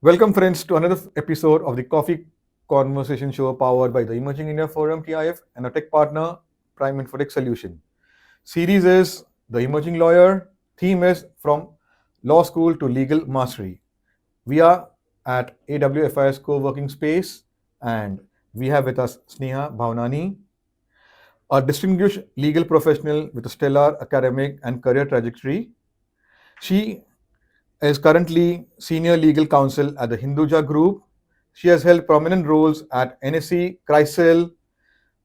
Welcome, friends, to another episode of the Coffee Conversation Show powered by the Emerging India Forum TIF and a tech partner, Prime Infotech Solution. Series is The Emerging Lawyer. Theme is From Law School to Legal Mastery. We are at AWFI's co-working space and we have with us Sneha Bhawnani, a distinguished legal professional with a stellar academic and career trajectory. She is currently Senior Legal Counsel at the Hinduja Group. She has held prominent roles at NSE, CRISIL,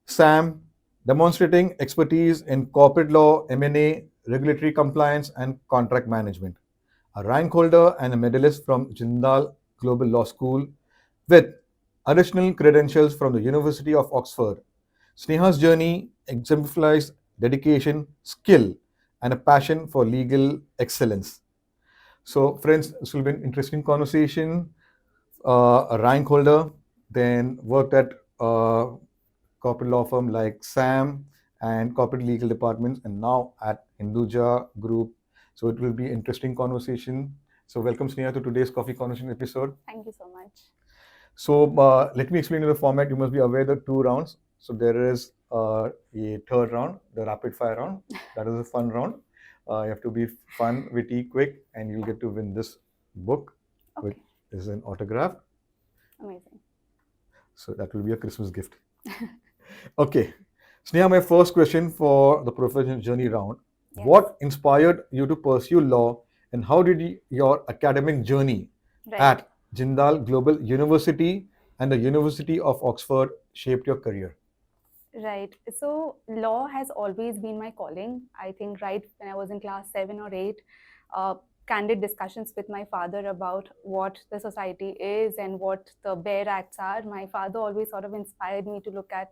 SAM, demonstrating expertise in corporate law, M&A, regulatory compliance, and contract management. A rank holder and a medallist from Jindal Global Law School with additional credentials from the University of Oxford. Sneha's journey exemplifies dedication, skill, and a passion for legal excellence. So, friends, this will be an interesting conversation. A rank holder, then worked at corporate law firm like SAM and corporate legal departments, and now at Hinduja Group. So it will be interesting conversation. So welcome, Sneha, to today's Coffee Conversation episode. Thank you so much. So let me explain you the format. You must be aware the 2 rounds. So there is a third round, the rapid fire round. That is a fun round. You have to be fun, witty, quick, and you'll get to win this book, which is an autograph. Amazing. So that will be a Christmas gift. Okay. Sneha, my first question for the professional journey round. Yes. What inspired you to pursue law and how did your academic journey at Jindal Global University and the University of Oxford shaped your career? Right. So law has always been my calling. I think right when I was in class 7 or 8, candid discussions with my father about what the society is and what the bare acts are. My father always sort of inspired me to look at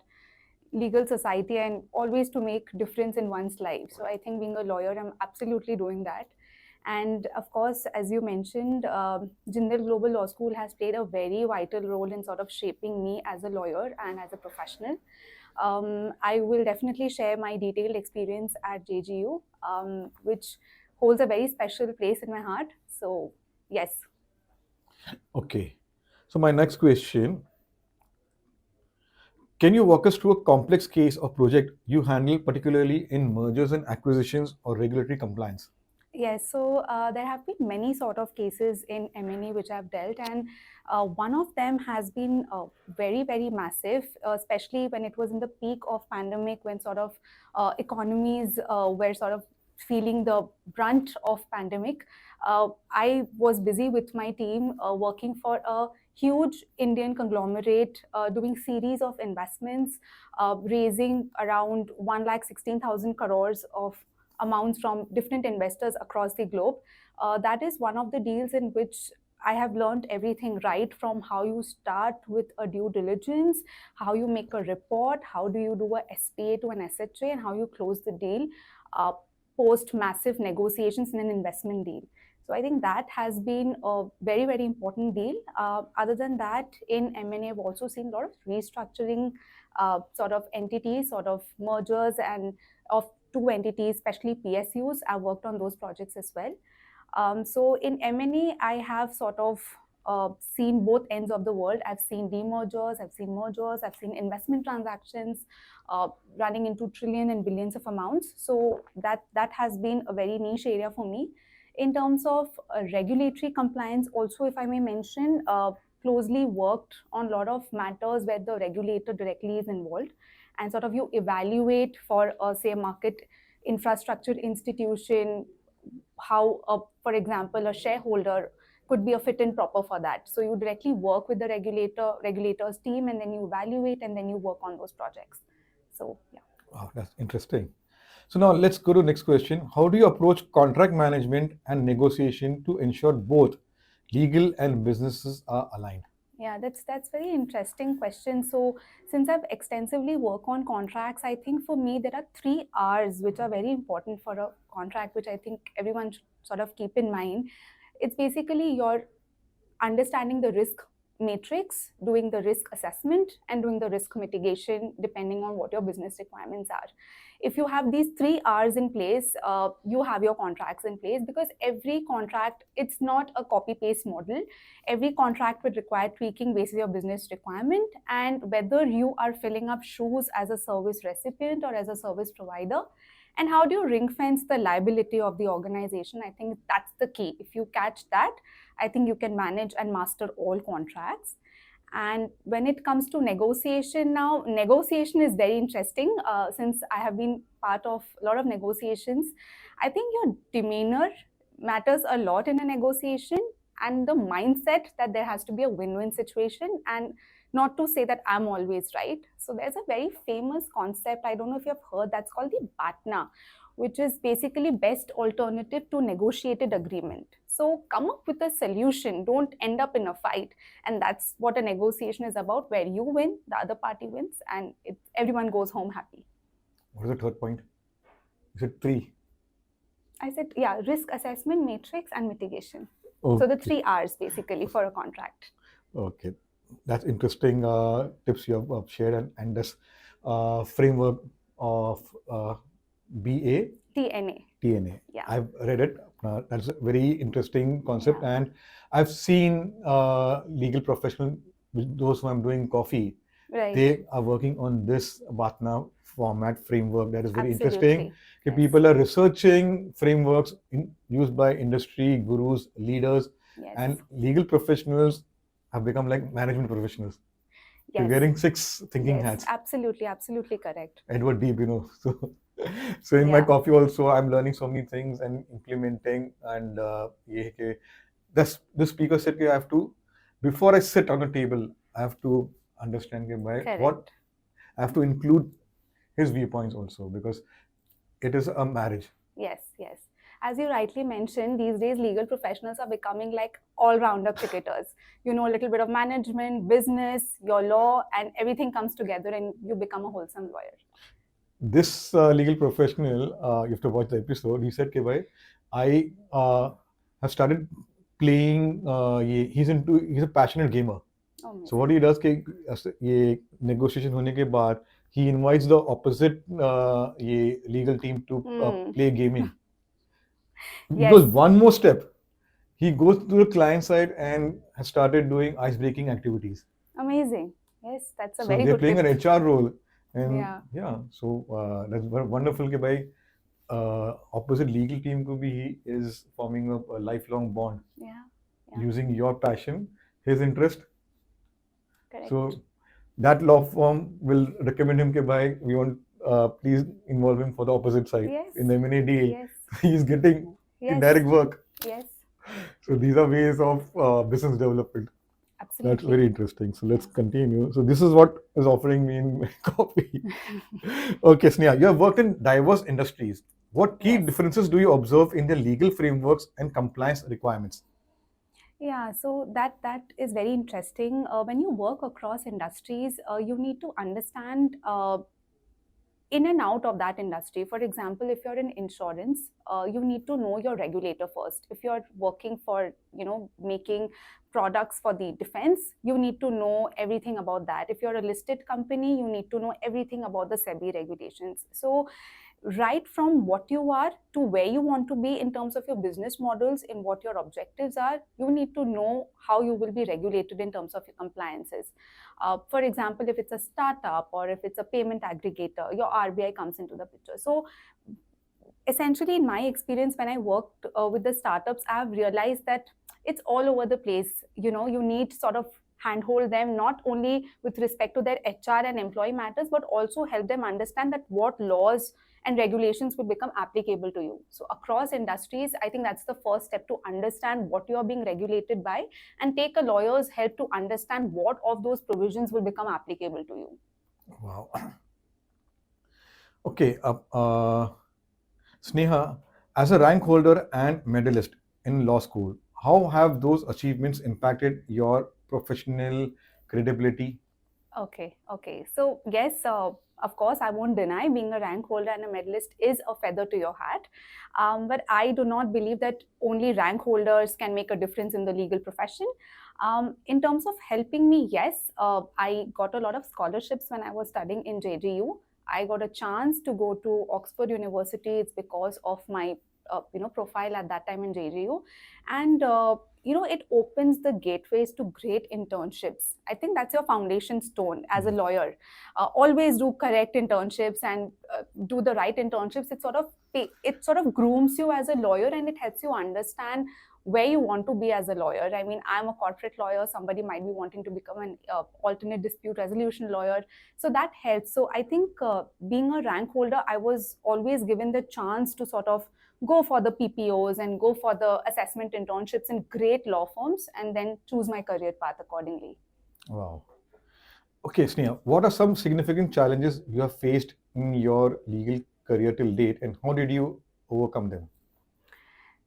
legal society and always to make difference in one's life. So I think being a lawyer, I'm absolutely doing that. And of course, as you mentioned, Jindal Global Law School has played a very vital role in sort of shaping me as a lawyer and as a professional. I will definitely share my detailed experience at JGU, which holds a very special place in my heart. So, yes. Okay. So my next question, can you walk us through a complex case or project you handle, particularly in mergers and acquisitions or regulatory compliance? Yes, so there have been many sort of cases in M&A which I've dealt, and one of them has been very, very massive, especially when it was in the peak of pandemic, when sort of economies were sort of feeling the brunt of pandemic. I was busy with my team working for a huge Indian conglomerate, doing series of investments, raising around 1,16,000 crores of amounts from different investors across the globe. That is one of the deals in which I have learned everything, right from how you start with a due diligence, how you make a report, how do you do a SPA to an SHA, and how you close the deal post massive negotiations in an investment deal. So I think that has been a very, very important deal. Other than that, in M&A, I've also seen a lot of restructuring sort of entities, sort of mergers and of two entities, especially PSUs. I've worked on those projects as well. So in M&A, I have sort of seen both ends of the world. I've seen demergers, I've seen mergers, I've seen investment transactions running into trillion and billions of amounts. So that has been a very niche area for me. In terms of regulatory compliance, also, if I may mention, closely worked on a lot of matters where the regulator directly is involved, and sort of you evaluate for, say, a market infrastructure institution, how, for example, a shareholder could be a fit and proper for that. So you directly work with the regulators team, and then you evaluate, and then you work on those projects. So yeah. Wow, that's interesting. So now let's go to next question. How do you approach contract management and negotiation to ensure both legal and businesses are aligned? Yeah, that's very interesting question. So since I've extensively worked on contracts, I think for me there are 3 R's which are very important for a contract, which I think everyone should sort of keep in mind. It's basically your understanding the risk matrix, doing the risk assessment, and doing the risk mitigation depending on what your business requirements are. if you have these 3 R's in place, you have your contracts in place, because every contract, it's not a copy paste model. Every contract would require tweaking based on your business requirement, and whether you are filling up shoes as a service recipient or as a service provider. And how do you ring fence the liability of the organization? I think that's the key. If you catch that, I think you can manage and master all contracts. And when it comes to negotiation now, negotiation is very interesting. Since I have been part of a lot of negotiations, I think your demeanor matters a lot in a negotiation, and the mindset that there has to be a win-win situation, and not to say that I'm always right. So there's a very famous concept, I don't know if you've heard, that's called the BATNA, which is basically best alternative to negotiated agreement. So come up with a solution, don't end up in a fight. And that's what a negotiation is about, where you win, the other party wins, and everyone goes home happy. What is the third point? You said 3. I said, yeah, risk assessment, matrix, and mitigation. Okay. So the 3 R's basically for a contract. Okay, that's interesting tips you have shared, and this framework of BA TNA. TNA. Yeah. I've read it. That's a very interesting concept, Yeah. and I've seen legal professionals, those who I'm doing Koffee, Right. they are working on this BATNA format framework. That is very Absolutely. interesting. Yes. People are researching frameworks used by industry gurus, leaders, Yes. and legal professionals have become like management professionals. You're Yes. wearing 6 thinking Yes, hats. absolutely correct. Edward Deep, So in my Yeah. Koffee also, I'm learning so many things and implementing. And the speaker said, I have to, before I sit on a table, I have to understand what Correct. I have to include his viewpoints also, because it is a marriage. Yes. As you rightly mentioned, these days legal professionals are becoming like all-rounder cricketers. You know a little bit of management, business, your law, and everything comes together and you become a wholesome lawyer. This legal professional, you have to watch the episode. He said, I have started playing. He's a passionate gamer. Amazing. So what he does, ये negotiation होने के बाद, he invites the opposite ये legal team to play gaming. He goes one more step. He goes to the client side and has started doing ice-breaking activities. Amazing. Yes, that's a So very they're good playing tip. an HR role, and Yeah. so that's wonderful. कि भाई opposite legal team को भी he is forming a lifelong bond. Yeah. Using your passion, his interest. Correct. So that law firm will recommend him कि भाई we want please involve him for the opposite side. Yes. In the M&A deal. Yes. He's getting indirect work. Yes. So these are ways of business development. Absolutely. That's very interesting. So let's continue. So this is what is offering me in my Koffee. Okay, Sneha, you have worked in diverse industries. What key differences do you observe in the legal frameworks and compliance requirements? Yeah, so that is very interesting. When you work across industries, you need to understand in and out of that industry. For example, if you're in insurance, you need to know your regulator first. If you're working for, making products for the defense, you need to know everything about that. If you're a listed company, you need to know everything about the SEBI regulations. So right from what you are to where you want to be in terms of your business models, in what your objectives are, you need to know how you will be regulated in terms of your compliances. For example, if it's a startup or if it's a payment aggregator, your RBI comes into the picture. So essentially, in my experience, when I worked with the startups, I've realized that it's all over the place. You need sort of handhold them, not only with respect to their HR and employee matters, but also help them understand that what laws and regulations will become applicable to you. So across industries, I think that's the first step, to understand what you are being regulated by and take a lawyer's help to understand what of those provisions will become applicable to you. Wow. Okay. Sneha, as a rank holder and medalist in law school, how have those achievements impacted your professional credibility? Okay. So yes, of course, I won't deny being a rank holder and a medalist is a feather to your hat. But I do not believe that only rank holders can make a difference in the legal profession. In terms of helping me, yes, I got a lot of scholarships when I was studying in JGU. I got a chance to go to Oxford University. It's because of my profile at that time in JGU, and it opens the gateways to great internships. I think that's your foundation stone as a lawyer. Always do correct internships and do the right internships. It sort of grooms you as a lawyer, and it helps you understand where you want to be as a lawyer. I mean, I'm a corporate lawyer. Somebody might be wanting to become an alternate dispute resolution lawyer. So that helps. So I think being a rank holder, I was always given the chance to sort of go for the PPOs and go for the assessment internships in great law firms and then choose my career path accordingly. Wow. Okay, Sneha, what are some significant challenges you have faced in your legal career till date, and how did you overcome them?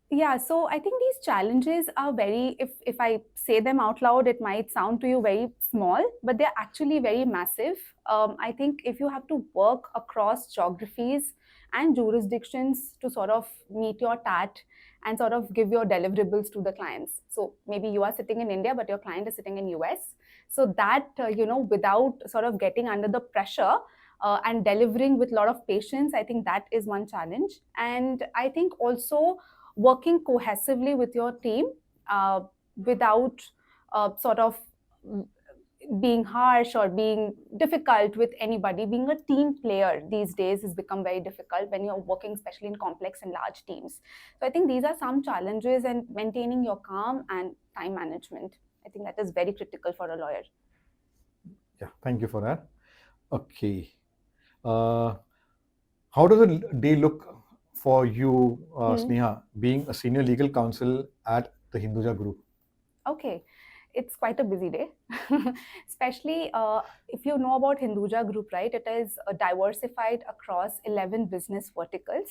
Yeah, so I think these challenges are very, if I say them out loud, it might sound to you very small, but they're actually very massive. I think if you have to work across geographies and jurisdictions to sort of meet your TAT and sort of give your deliverables to the clients. So maybe you are sitting in India, but your client is sitting in US. So that, without sort of getting under the pressure, and delivering with a lot of patience, I think that is one challenge. And I think also working cohesively with your team without sort of being harsh or being difficult with anybody. Being a team player these days has become very difficult when you're working, especially in complex and large teams. So I think these are some challenges, and maintaining your calm and time management. I think that is very critical for a lawyer. Yeah, thank you for that. Okay. Uh, how does a day look for you, Sneha, being a senior legal counsel at the Hinduja Group? Okay, it's quite a busy day, especially if you know about Hinduja Group, right? It is diversified across 11 business verticals,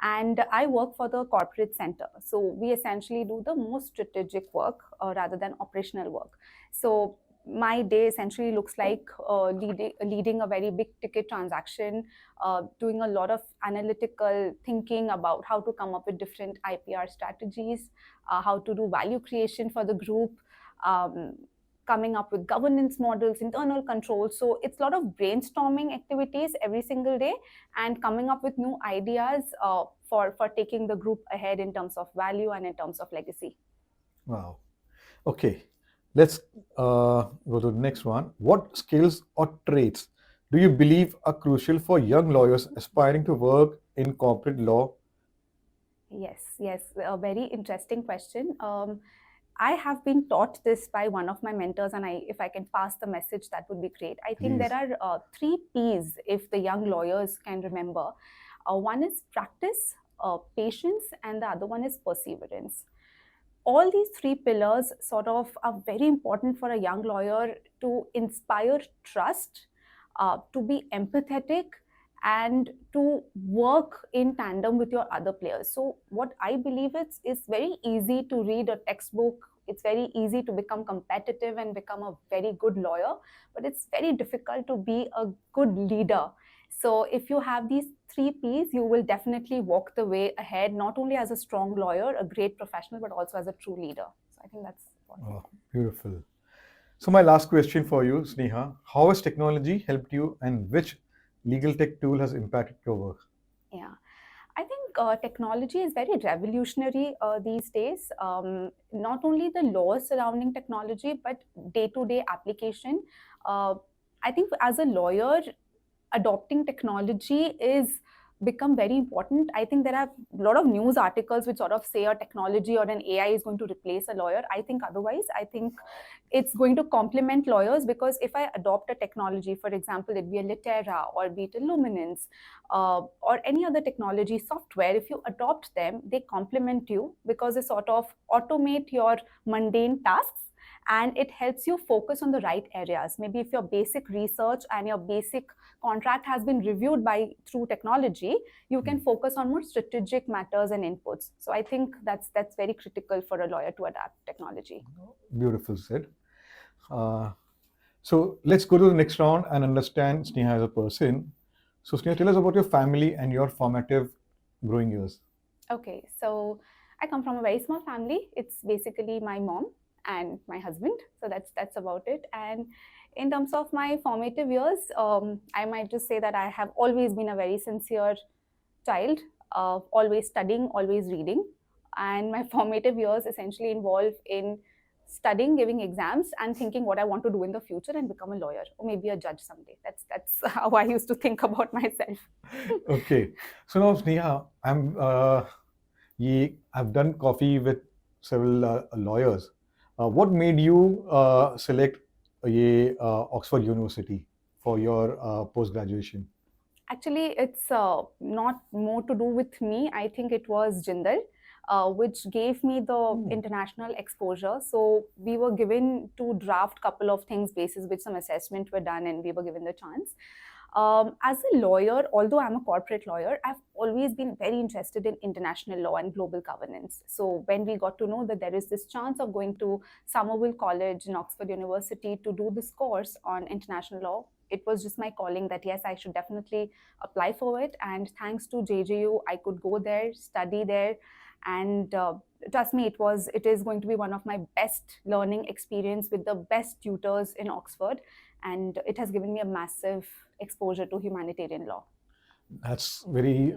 and I work for the corporate center. So we essentially do the most strategic work rather than operational work. So my day essentially looks like leading a very big ticket transaction, doing a lot of analytical thinking about how to come up with different IPR strategies, how to do value creation for the group, um, coming up with governance models, internal controls. So it's a lot of brainstorming activities every single day and coming up with new ideas for taking the group ahead in terms of value and in terms of legacy. Wow. Okay. Let's go to the next one. What skills or traits do you believe are crucial for young lawyers aspiring to work in corporate law? Yes, a very interesting question. I have been taught this by one of my mentors, and if I can pass the message, that would be great. I think there Please. are three P's if the young lawyers can remember. One is practice, patience, and the other one is perseverance. All these three pillars sort of are very important for a young lawyer to inspire trust, to be empathetic, and to work in tandem with your other players. So what I believe is very easy to read a textbook. It's very easy to become competitive and become a very good lawyer, but it's very difficult to be a good leader. So if you have these three P's, you will definitely walk the way ahead, not only as a strong lawyer, a great professional, but also as a true leader. So I think that's important. Oh, beautiful. So my last question for you, Sneha, how has technology helped you and which legal tech tool has impacted your work? Yeah. I think technology is very revolutionary these days. Not only the laws surrounding technology, but day-to-day application. Uh, I think as a lawyer, adopting technology is become very important. I think there are a lot of news articles which sort of say a technology or an AI is going to replace a lawyer. I think otherwise. I think it's going to complement lawyers, because if I adopt a technology, for example, it be a Litera or be it a Luminance or any other technology software, if you adopt them, they complement you because they sort of automate your mundane tasks, and it helps you focus on the right areas. Maybe if your basic research and your basic contract has been reviewed by through technology, you can focus on more strategic matters and inputs. So I think that's very critical for a lawyer to adapt technology. Beautiful said. Uh, so let's go to the next round and understand Sneha as a person. So Sneha, tell us about your family and your formative growing years. Okay, so I come from a very small family. It's basically my mom and my husband. So that's about it. And In terms of my formative years, I might just say that I have always been a very sincere child, always studying, always reading. And my formative years essentially involve in studying, giving exams, and thinking what I want to do in the future and become a lawyer or maybe a judge someday. That's how I used to think about myself. Okay. So now, Sneha, I've done coffee with several lawyers. What made you select Oxford University for your post graduation? Actually, it's not more to do with me. I think it was Jindal, which gave me the international exposure. So we were given to draft couple of things basis which some assessment were done, and we were given the chance. As a lawyer, although I'm a corporate lawyer, I've always been very interested in international law and global governance. So when we got to know that there is this chance of going to Somerville College in Oxford University to do this course on international law, it was just my calling that yes, I should definitely apply for it. And thanks to JJU, I could go there, study there, and trust me, it is going to be one of my best learning experience with the best tutors in Oxford, and it has given me a massive exposure to humanitarian law. That's very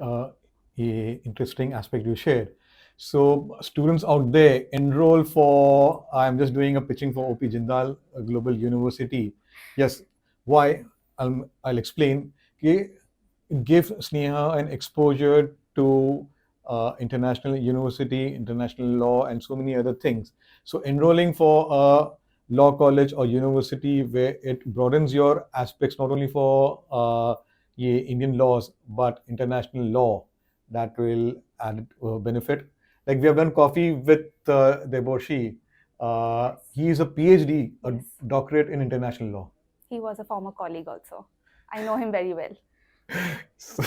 interesting aspect you shared. So students out there, enroll for, I'm just doing a pitching for OP Jindal Global University. Yes, why? I'll explain. Okay, give Sneha an exposure to international university, international law, and so many other things. So enrolling for a law college or university where it broadens your aspects not only for Indian laws but international law, that will add benefit. Like we have done coffee with Deboshi. He is a PhD, a Yes. doctorate in international law. He was a former colleague also. I know him very well. So,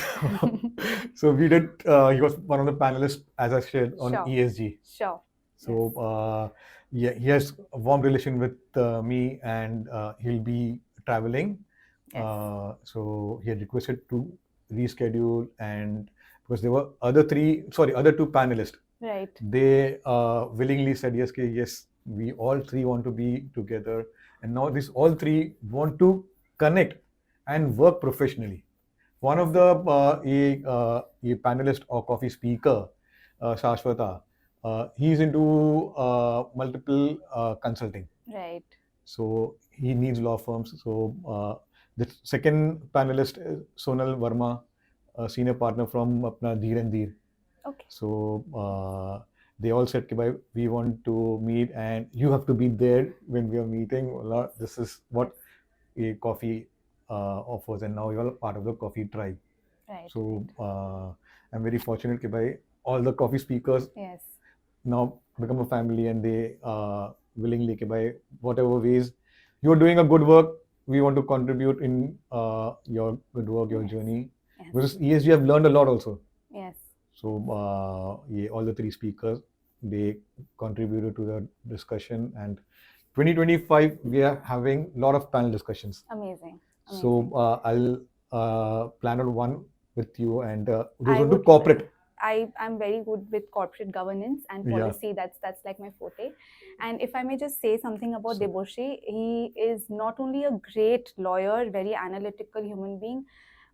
so we did. He was one of the panelists, as I shared, on Sure. ESG. Sure. So yeah, he has a warm relation with me, and he'll be traveling. Yes. So he had requested to reschedule, and because there were other two panelists, Right. they willingly said yes, yes. We all three want to be together, and now these all three want to connect and work professionally. One of the a panelist or coffee speaker, Shashwata, he's into multiple consulting. Right. So he needs law firms. So the second panelist is Sonal Verma, a senior partner from Apna Dheer and Dheer. Okay. So they all said, "Bhai, we want to meet, and you have to be there when we are meeting. This is what a coffee offers, and now you're part of the coffee tribe." Right. So I'm very fortunate that all the coffee speakers Yes. now become a family, and they willingly by whatever ways you're doing a good work, we want to contribute in your good work, your Yes. journey. Yes. Because ESG, I've learned a lot also. Yes. So yeah, all the three speakers, they contributed to the discussion, and 2025 we are having a lot of panel discussions. Amazing. So I'll plan on one with you, and goes I on to would- corporate. I'm very good with corporate governance and Yeah. policy. That's like my forte. And if I may just say something about Deboshi, he is not only a great lawyer, very analytical human being,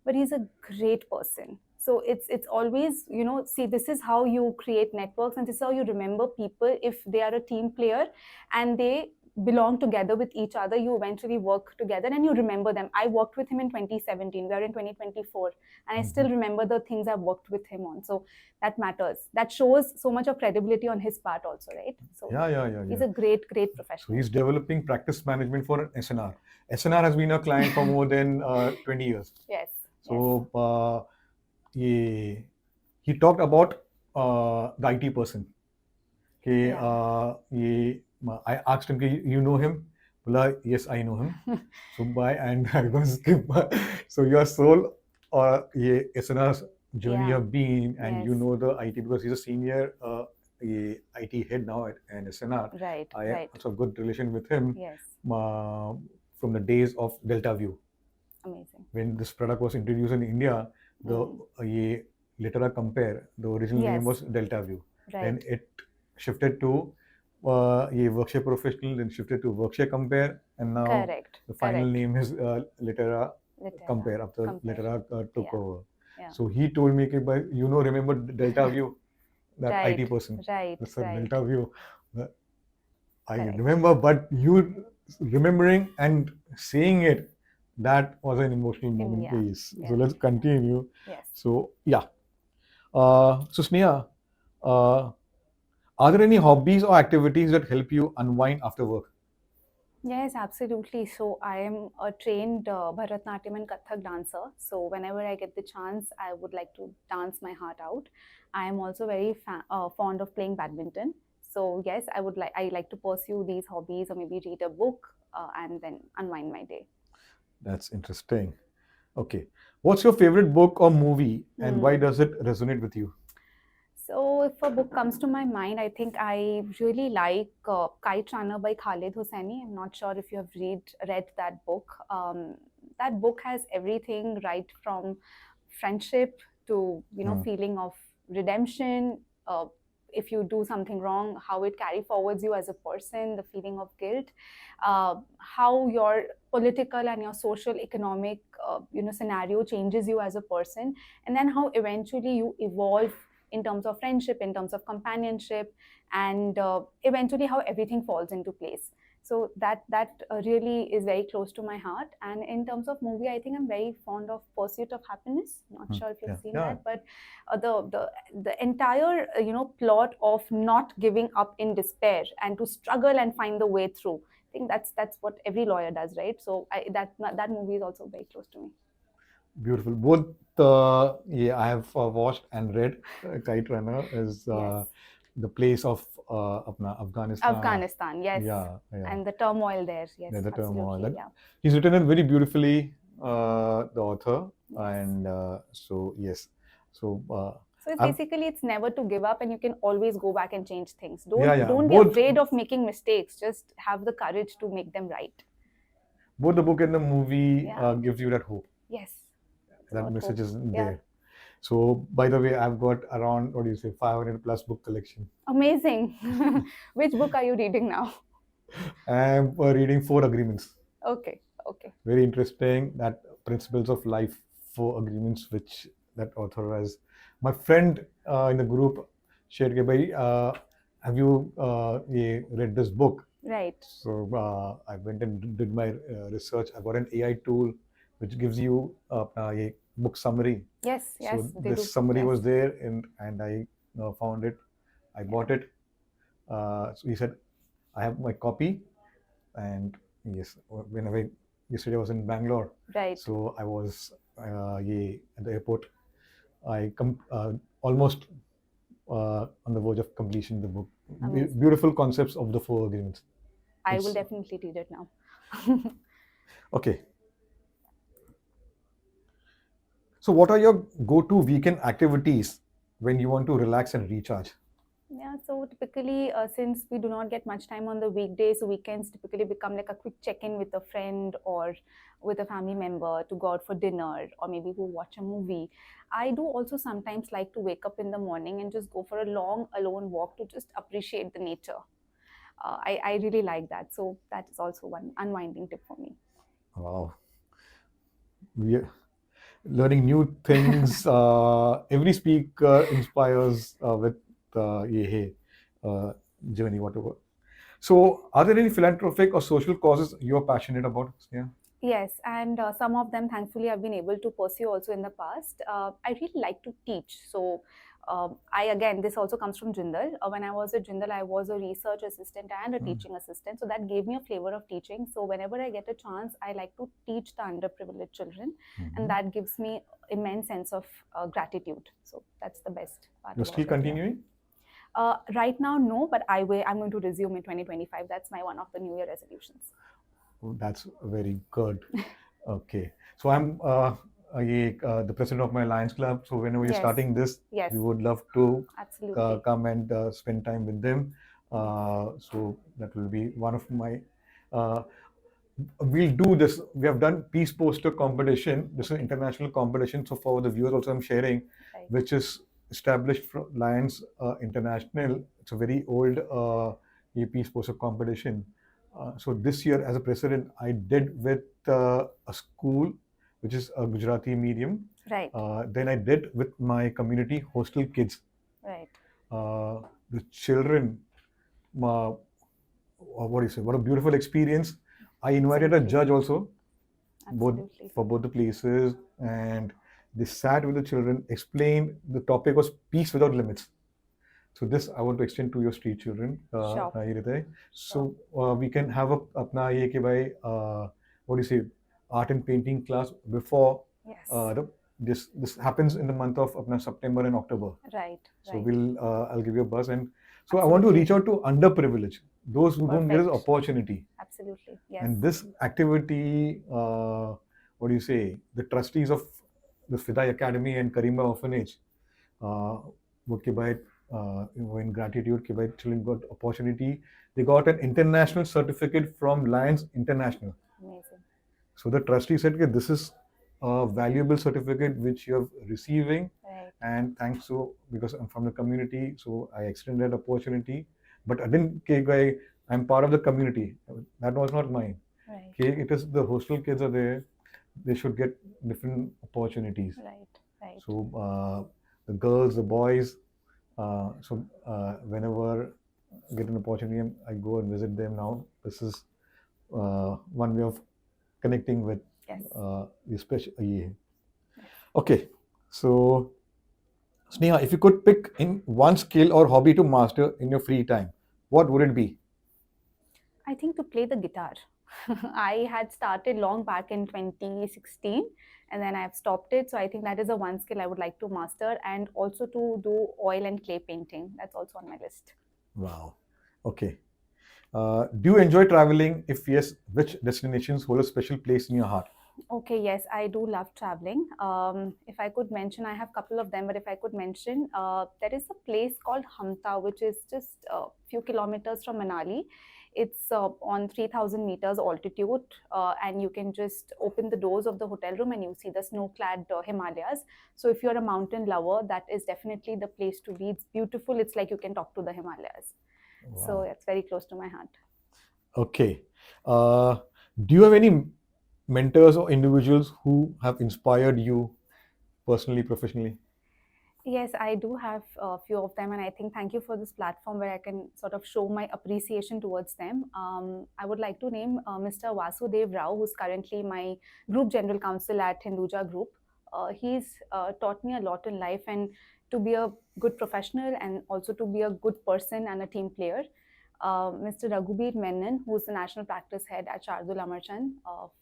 but he's a great person. So it's always, see, this is how you create networks, and this is how you remember people. If they are a team player and they belong together with each other, you eventually work together and you remember them. I worked with him in 2017. We are in 2024, and I still remember the things I've worked with him on. So that matters. That shows so much of credibility on his part also, right? So Yeah. he's a great professional. So he's developing practice management for SNR. SNR has been a client for more than 20 years. Yes. So he talked about the IT person. Okay, Yeah. I asked him, you know him? Bola, yes, I know him. So and I was so your soul SNR's journey Yeah. have been, and you Yes. know the IT because he's a senior IT head now at SNR. Right. I Right. have a good relation with him Yes. from the days of Delta View. Amazing. When this product was introduced in India, the Litera Compare, the original name Yes. was Delta View. Right. Then it shifted to ये Workshare Professional, then shifted to Workshare Compare, and now Correct. the final Correct. name is Litera Litera. Compare after Compare. Litera took Yeah. over. Yeah. So he told me, remember Delta View, that Right. IT person. Right. That's a Right. Delta View. I Correct. remember, but you remembering and saying it, that was an emotional moment. Yeah. Yes. Yeah. So let's continue. Yes. So yeah. So Sneha, are there any hobbies or activities that help you unwind after work? Yes, absolutely. So I am a trained Bharatanatyam and Kathak dancer. So whenever I get the chance, I would like to dance my heart out. I am also very fond of playing badminton. So yes, I like to pursue these hobbies or maybe read a book and then unwind my day. That's interesting. Okay. What's your favorite book or movie, and why does it resonate with you? So, if a book comes to my mind, I think I really like Kite Runner by Khalid Hosseini. I'm not sure if you have read that book. That book has everything right from friendship to feeling of redemption. If you do something wrong, how it carry forwards you as a person, the feeling of guilt, how your political and your social economic scenario changes you as a person, and then how eventually you evolve in terms of friendship, in terms of companionship, and eventually how everything falls into place. So that really is very close to my heart. And in terms of movie, I think I'm very fond of Pursuit of Happiness. Not sure if you've seen that, but the entire plot of not giving up in despair and to struggle and find the way through. I think that's what every lawyer does, right? So that movie is also very close to me. Beautiful. Both, I have watched and read Kite Runner is Yes. the place of Afghanistan. Afghanistan, yes. Yeah. And the turmoil there, yes, The turmoil. absolutely, yeah. He's written it very beautifully, the author, Yes. and so yes. So So I'm- basically, it's never to give up, and you can always go back and change things. Yeah, yeah. Don't be Both- afraid of making mistakes. Just have the courage to make them right. both the book and the movie Yeah. gives you that hope. Yes. That What message hope. is Yeah. there. So by the way, I've got around 500 plus book collection. Amazing. Which book are you reading now? I'm reading 4 Agreements. Okay. Okay. Very interesting. That Principles of Life 4 Agreements, which that author has. My friend in the group shared, have you read this book? Right. So I went and did my research. I got an AI tool which gives you a book summary. Yes. Yes. So this summary was there, and I found it. I bought it. So he said, I have my copy, and yes, whenever yesterday I was in Bangalore. Right. So I was at the airport. I almost on the verge of completion the book. Beautiful concepts of the 4 agreements. I will definitely read it now. Okay. So what are your go-to weekend activities when you want to relax and recharge? Yeah, so typically, since we do not get much time on the weekdays, so weekends typically become like a quick check-in with a friend or with a family member to go out for dinner or maybe go watch a movie. I do also sometimes like to wake up in the morning and just go for a long alone walk to just appreciate the nature. I really like that. So that is also one unwinding tip for me. Wow. We are learning new things. Every speaker inspires with journey, whatever. So, are there any philanthropic or social causes you are passionate about? Yeah. Yes, and some of them, thankfully, I've been able to pursue also in the past. I really like to teach. So, this also comes from Jindal. When I was at Jindal, I was a research assistant and a teaching assistant. So, that gave me a flavor of teaching. So, whenever I get a chance, I like to teach the underprivileged children. And that gives me immense sense of gratitude. So, that's the best part. You're still continuing? Right now, no, but I'm going to resume in 2025. That's my one of the New Year resolutions. Oh, that's very good. Okay. So I'm the president of my Lions Club. So whenever you're starting this, we would love to come and spend time with them. So that will be one of my. We'll do this. We have done peace poster competition. This is an international competition. So for the viewers also, I'm sharing, which is established from Lions International. It's a very old AP Sports of Competition. So this year, as a president, I did with a school, which is a Gujarati medium. Right. Then I did with my community hostel kids. Right. The children, what do you say? What a beautiful experience! I invited a Absolutely. judge also, Absolutely. for both the places, and they sat with the children, explained. The topic was peace without limits. So this I want to extend to your street children, Sure. Hriday. So we can have a apna ye ke bhai, what do you say, art and painting class before Yes. This happens in the month of apna September and October. Right. So Right. I'll give you a buzz, and so I want to reach out to underprivileged, those who don't get this Perfect. opportunity. Absolutely. Yes. And this activity, what do you say, the trustees of the Fidai Academy and Karimba Orphanage, would give by, in gratitude, give by children got opportunity. They got an international certificate from Lions International. Amazing. So the trustee said, okay, this is a valuable certificate which you're receiving, Right. and thanks to, because I'm from the community, so I extended opportunity. But I didn't say, I'm part of the community. That was not mine. Right. Okay, it is the hostel kids are there. They should get different opportunities. Right. Right. So the girls, the boys. Whenever I get an opportunity, I go and visit them now. This is one way of connecting with Yes. the special. Okay, so Sneha, if you could pick in one skill or hobby to master in your free time, what would it be? I think to play the guitar. I had started long back in 2016 and then I've stopped it. So I think that is the one skill I would like to master, and also to do oil and clay painting. That's also on my list. Wow. Okay. Do you enjoy traveling? If yes, which destinations hold a special place in your heart? Okay, yes, I do love traveling. If I could mention, I have a couple of them, but if I could mention, there is a place called Hamta, which is just a few kilometers from Manali. It's on 3,000 meters altitude, and you can just open the doors of the hotel room and you see the snow-clad Himalayas. So if you're a mountain lover, that is definitely the place to be. It's beautiful. It's like you can talk to the Himalayas. Wow. So it's very close to my heart. Okay. Do you have any mentors or individuals who have inspired you personally, professionally? Yes, I do have a few of them, and I think thank you for this platform where I can sort of show my appreciation towards them. I would like to name Mr. Vasudev Rao, who's currently my Group General Counsel at Hinduja Group. He's taught me a lot in life, and to be a good professional and also to be a good person and a team player. Mr. Raghubir Menon, who's the National Practice Head at Shardul Amarchand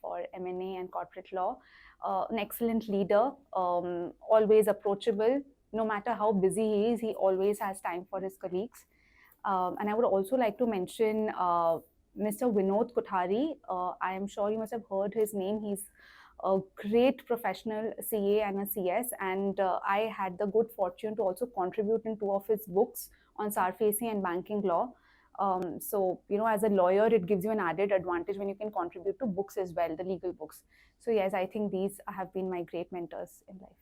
for M&A and Corporate Law. An excellent leader, always approachable. No matter how busy he is, he always has time for his colleagues. And I would also like to mention Mr. Vinod Kothari. I am sure you must have heard his name. He's a great professional CA and a CS, and I had the good fortune to also contribute in two of his books on SARFACI and banking law. So, as a lawyer, it gives you an added advantage when you can contribute to books as well, the legal books. So, yes, I think these have been my great mentors in life.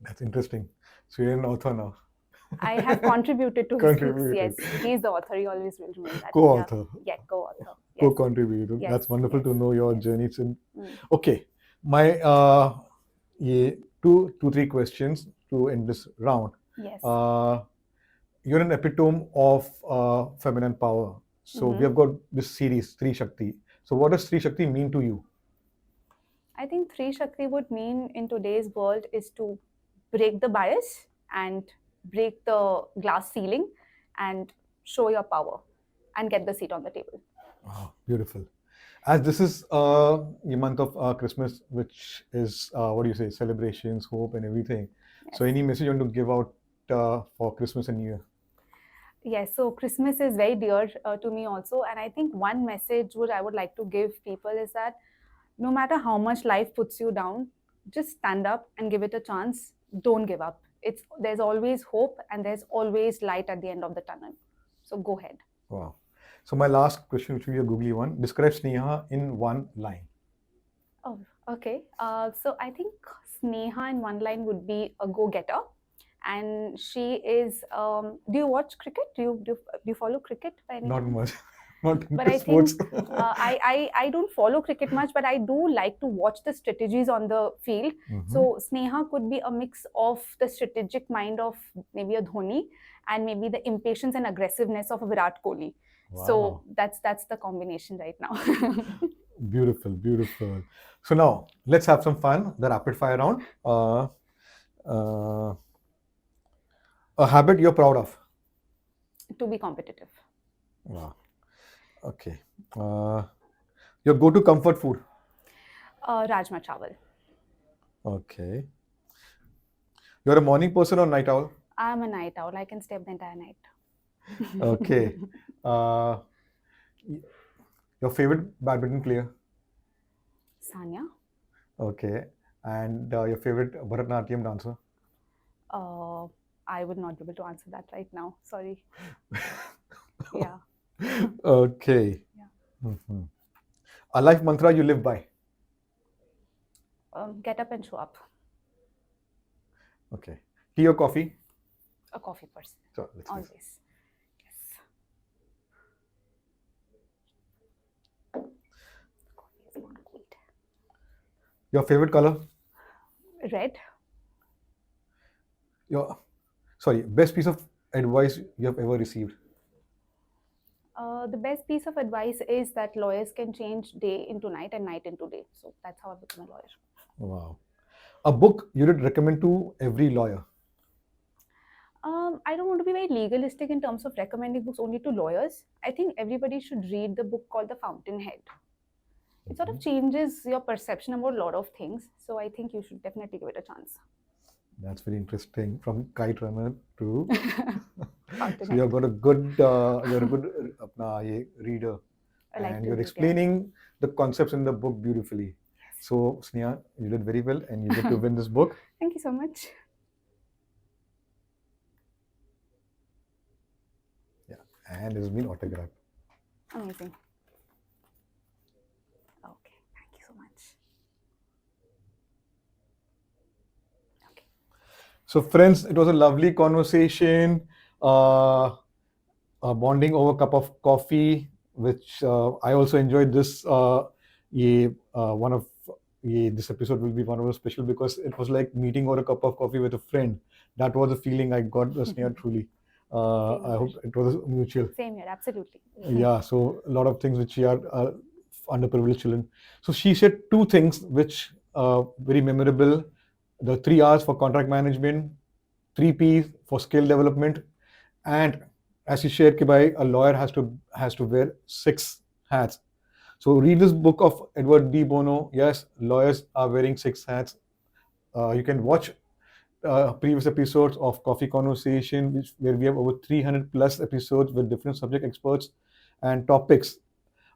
That's interesting. So you're an author now. I have contributed to his books. Yes, he's the author. He always will remain that. Co-author. Yeah, co-author. Yes. Co-contributor. Yes, That's wonderful to know your journey. Okay, my three questions to end this round. Yes. You're an epitome of feminine power. So we have got this series, Sri Shakti. So what does Sri Shakti mean to you? I think Sri Shakti would mean in today's world is to break the bias and break the glass ceiling and show your power and get the seat on the table. Oh, beautiful. As this is the month of Christmas, which is, celebrations, hope and everything. Yes. So any message you want to give out for Christmas and New Year? Yes, so Christmas is very dear to me also. And I think one message which I would like to give people is that no matter how much life puts you down, just stand up and give it a chance. Don't give up. There's always hope and there's always light at the end of the tunnel. So go ahead. Wow. So my last question, which will be a googly one. Describe Sneha in one line. Oh, okay. So I think Sneha in one line would be a go-getter and she is. Do you watch cricket? Do you follow cricket by any Not chance? much. Not But into I sports. think I don't follow cricket much, but I do like to watch the strategies on the field. Mhm. So Sneha could be a mix of the strategic mind of maybe a Dhoni and maybe the impatience and aggressiveness of a Virat Kohli. Wow. So that's the combination right now. Beautiful, beautiful. So now let's have some fun. The rapid fire round. A habit you're proud of. To be competitive. Wow. Okay. Your go-to comfort food. Rajma chawal. Okay. You're a morning person or night owl? I'm a night owl. I can stay up the entire night. Okay. Your favorite badminton player? Sanya. Okay. And your favorite Bharatanatyam dancer? I would not be able to answer that right now. Sorry. Yeah. Okay. Yeah. Mhm. A life mantra you live by? Get up and show up. Okay. Tea or coffee? A coffee person. So let's see. Always. Yes. Coffee is not good. Your favorite color? Red. Best piece of advice you have ever received? The best piece of advice is that lawyers can change day into night and night into day. So that's how I become a lawyer. Wow. A book you would recommend to every lawyer? I don't want to be very legalistic in terms of recommending books only to lawyers. I think everybody should read the book called The Fountainhead. It sort of changes your perception about a lot of things. So I think you should definitely give it a chance. That's very interesting. From kite runner to so Fountainhead. you've got a good reader, I like and to you're read, yeah. explaining the concepts in the book beautifully. So Sneha, you did very well, and you get to win this book. Thank you so much. Yeah, and it's been autographed. Amazing. Okay, thank you so much. Okay. So friends, it was a lovely conversation, bonding over a cup of coffee, which I also enjoyed this. This episode will be one of the special because it was like meeting over a cup of coffee with a friend. That was the feeling I got, Sneha, truly. I hope it was mutual. Same here, absolutely. Yeah, so a lot of things which are underprivileged children. So she said two things which very memorable: the 3 R's for contract management, 3 P's for skill development, and as she shared, Kibai, a lawyer has to wear 6 hats. So read this book of Edward D. Bono. Yes, lawyers are wearing 6 hats. You can watch previous episodes of Coffee Conversation, where we have over 300 plus episodes with different subject experts and topics.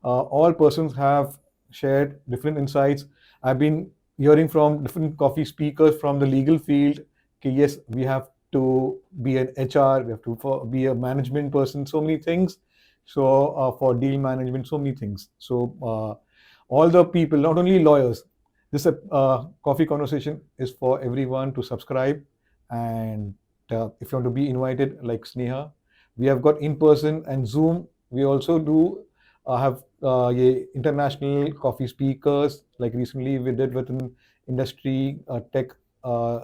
All persons have shared different insights. I've been hearing from different coffee speakers from the legal field. Okay, yes, we have to be an HR, we have to be a management person, so many things. So for deal management, so many things. So all the people, not only lawyers, this coffee conversation is for everyone to subscribe. And if you want to be invited, like Sneha, we have got in person and Zoom. We also do have international coffee speakers. Like recently, we did with an industry tech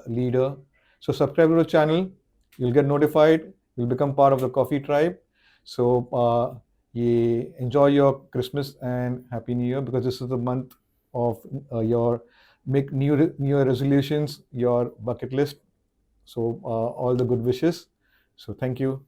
leader. So subscribe to the channel. You'll get notified. You'll become part of the coffee tribe. So enjoy your Christmas and Happy New Year, because this is the month of your make new Year resolutions, your bucket list. So all the good wishes. So thank you.